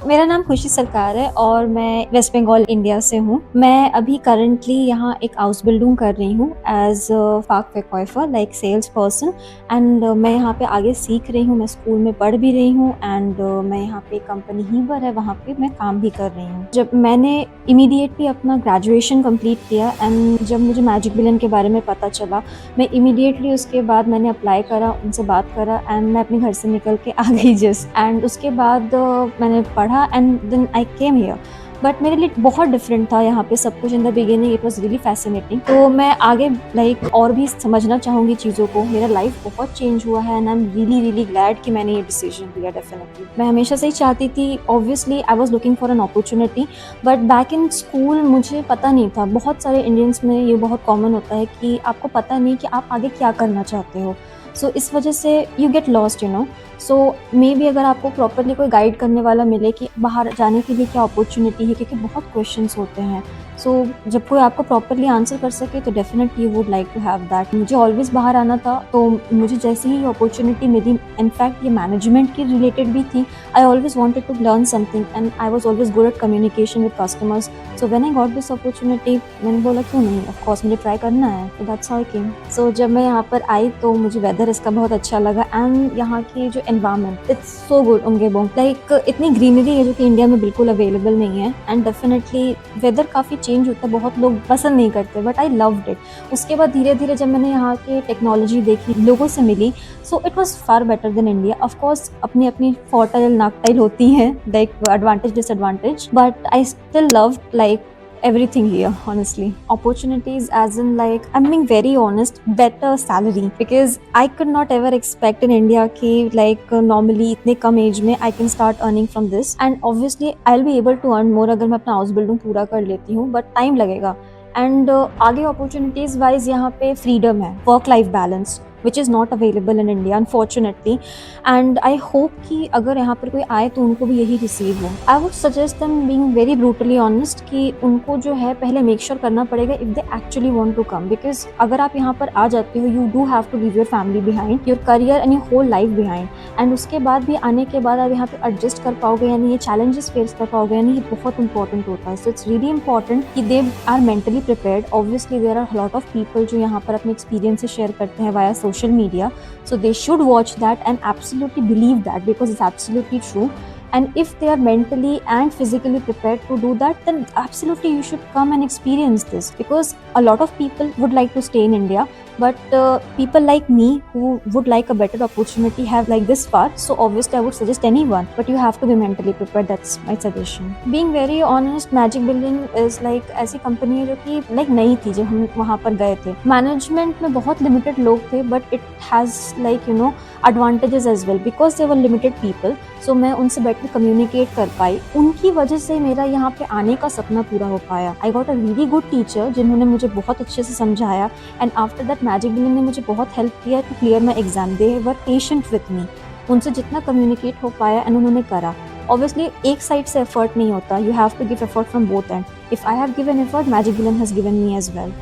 मेरा नाम खुशी सरकार है और मैं वेस्ट बंगाल इंडिया से हूँ। मैं अभी करंटली यहाँ एक हाउस बिल्डिंग कर रही हूँ एज फाक फैकॉइफर लाइक सेल्स पर्सन एंड मैं यहाँ पे आगे सीख रही हूँ। मैं स्कूल में पढ़ भी रही हूँ एंड मैं यहाँ पे कंपनी हीवर है, वहाँ पे मैं काम भी कर रही हूँ। जब मैंने इमीडिएटली अपना ग्रेजुएशन कंप्लीट किया एंड जब मुझे मैजिक बिलियन के बारे में पता चला, मैं इमीडिएटली उसके बाद मैंने अप्लाई करा, उनसे बात करा एंड मैं अपने घर से निकल के आ गई जस्ट। एंड उसके बाद मैंने पढ़ा and then I came here. But मेरे लिए बहुत डिफरेंट था यहाँ पे सब कुछ। In the beginning it was really fascinating. तो मैं आगे और भी समझना चाहूँगी चीज़ों को। मेरा लाइफ बहुत चेंज हुआ है and I am really really glad कि मैंने ये डिसीजन लिया। डेफिनेटली मैं हमेशा से ही चाहती थी, obviously I was looking for an opportunity, but back in school मुझे पता नहीं था। बहुत सारे इंडियंस में ये बहुत कॉमन होता है कि आपको पता नहीं कि आप आगे क्या करना चाहते हो। सो इस वजह से you get lost you know. So may be अगर आपको प्रॉपरली कोई गाइड करने वाला मिले कि बाहर जाने के लिए क्या अपॉर्चुनिटी है, क्योंकि बहुत क्वेश्चंस होते हैं। सो जब कोई आपको प्रॉपरली आंसर कर सके तो definitely you would like to have that. मुझे ऑलवेज बाहर आना था, तो मुझे जैसे ही अपॉर्चुनिटी मिली, इनफैक्ट ये मैनेजमेंट की रिलेटेड भी थी। I always wanted to learn something and I was always good at communication with customers. So when I got this opportunity, मैंने बोला क्यों नहीं, ऑफ कोर्स मुझे ट्राई करना है। तो दैट्स हाउ आई केम। सो जब मैं यहाँ पर आई तो मुझे वेदर इसका बहुत अच्छा लगा एंड यहाँ की जो एनवायरनमेंट, इट्स सो गुड। उमगेबोंग लाइक इतनी ग्रीनरी है जो कि इंडिया में बिल्कुल अवेलेबल नहीं है। एंड डेफिनेटली वेदर काफ़ी चेंज होता है, बहुत लोग पसंद नहीं करते, बट आई लव्ड इट। उसके बाद धीरे धीरे जब मैंने यहाँ के टेक्नोलॉजी देखी, लोगों से मिली, so it was far better than India. Of course अपनी अपनी फॉर्टाइल नाकटाइल होती हैं, like advantage disadvantage, but I still love like everything here, honestly. Opportunities as in like, I'm being very honest, better salary, because I could not ever expect in India ki like normally इतने कम as में I can start earning from this, and obviously I'll be able to earn more अगर मैं अपना house building पूरा कर लेती हूँ, but time लगेगा। एंड आगे अपॉर्चुनिटीज वाइज यहाँ पे फ्रीडम है, work life balance, which is not available in India unfortunately. And I hope कि अगर यहाँ पर कोई आए तो उनको भी यही रिसीव हो। I would suggest them, being very brutally honest, कि उनको जो है पहले मेक श्योर करना पड़ेगा if they actually want to come. Because अगर आप यहाँ पर आ जाते हो, you do have to leave your family behind, your career and your whole life behind. And उसके बाद भी आने के बाद आप यहाँ पे एडजस्ट कर पाओगे यानी ये चैलेंजेस फेस कर पाओगे, यानी ये बहुत इंपॉर्टेंट होता है। सो इट्स रियली इंपॉर्टेंट कि they are mentally prepared. Obviously there are lot of people जो यहाँ पर अपने एक्सपीरियंसेस शेयर करते हैं via social media, so they should watch that and absolutely believe that, because it's absolutely true. And if they are mentally and physically prepared to do that, then absolutely you should come and experience this, because a lot of people would like to stay in India, but people like me who would like a better opportunity have like this far. So obviously I would suggest anyone, but you have to be mentally prepared. That's my suggestion. Being very honest, Magic Billion is like ऐसी company है जो कि like नई थी जब हम वहाँ पर गए थे। मैनेजमेंट में बहुत लिमिटेड लोग थे, but it has like you know advantages as well, because they were limited people. So मैं उनसे बैठ के कम्युनिकेट कर पाई, उनकी वजह से मेरा यहाँ पे आने का सपना पूरा हो पाया। I got a really good teacher जिन्होंने मुझे बहुत अच्छे से समझाया, and after that Magic Billion ने मुझे बहुत हेल्प किया to clear my exam. They were patient with me, उनसे जितना कम्युनिकेट हो पाया एंड उन्होंने करा। ऑब्वियसली एक साइड से एफर्ट नहीं होता, you have to give effort from both end. If I have given effort, Magic Billion has given me as well.